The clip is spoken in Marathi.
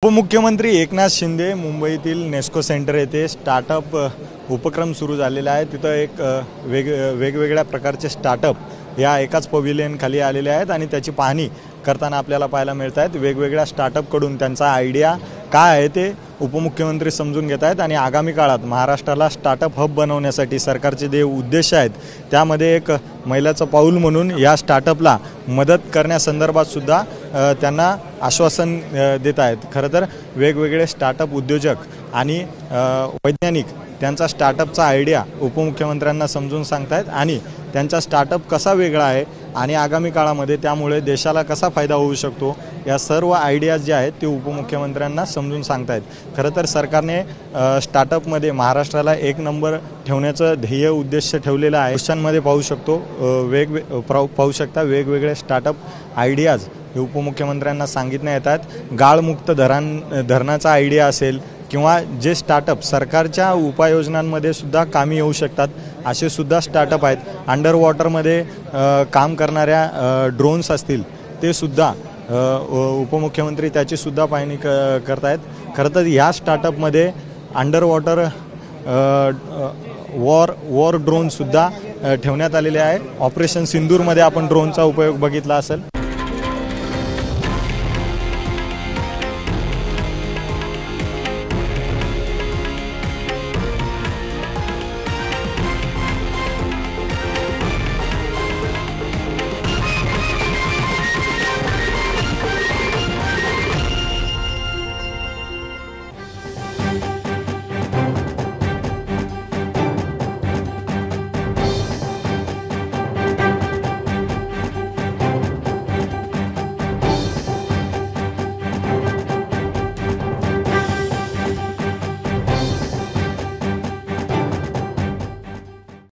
उपमुख्यमंत्री एकनाथ शिंदे मुंबईतील नेस्को सेंटर येथे स्टार्टअप उपक्रम सुरू झालेला आहे। तिथं एक वेगवेगळ्या प्रकारचे स्टार्टअप या एकाच पवेलियन खाली आलेले आहेत आणि त्याची पाहणी करताना आपल्याला पाहायला मिळत आहेत। वेगवेगळ्या स्टार्टअप कडून त्यांचा आयडिया काय आहे ते उपमुख्यमंत्री समजून घेत आहेत आणि आगामी काळात महाराष्ट्राला स्टार्टअप हब बनवण्यासाठी सरकारचे जे उद्देश आहेत त्यामध्ये एक महिलाचं पाऊल म्हणून या स्टार्टअपला मदत करण्यासंदर्भात सुद्धा त्यांना आश्वासन देत आहेत। खरं तर वेगवेगळे स्टार्टअप उद्योजक आणि वैज्ञानिक त्यांचा स्टार्टअपचा आयडिया उपमुख्यमंत्र्यांना समजून सांगतायत आणि त्यांचा स्टार्टअप कसा वेगळा आहे आणि आगामी काळामध्ये त्यामुळे देशाला कसा फायदा होऊ शकतो या सर्व आयडियाज जे आहेत ते उपमुख्यमंत्र्यांना समजून सांगतायत। खरं तर सरकारने स्टार्टअपमध्ये महाराष्ट्राला एक नंबर ठेवण्याचं ध्येय उद्देश ठेवलेलं आहे। देशांमध्ये पाहू शकता वेगवेगळे स्टार्टअप आयडियाज हे उपमुख्यमंत्र्यांना सांगितण्यात येतात। गाळमुक्त धरणाचा आयडिया असेल किंवा जे स्टार्टअप सरकारच्या उपाययोजनांमध्ये सुद्धा कामी येऊ शकतात असे सुद्धा स्टार्टअप आहेत। अंडर वॉटरमध्ये काम करणाऱ्या ड्रोन्स असतील ते सुद्धा उपमुख्यमंत्री त्याची सुद्धा पाहणी करतायत। खरं तर या स्टार्टअपमध्ये अंडर वॉटर वॉर ड्रोन सुद्धा ठेवण्यात आलेले आहे। ऑपरेशन सिंदूरमध्ये आपण ड्रोनचा उपयोग बघितला असेल।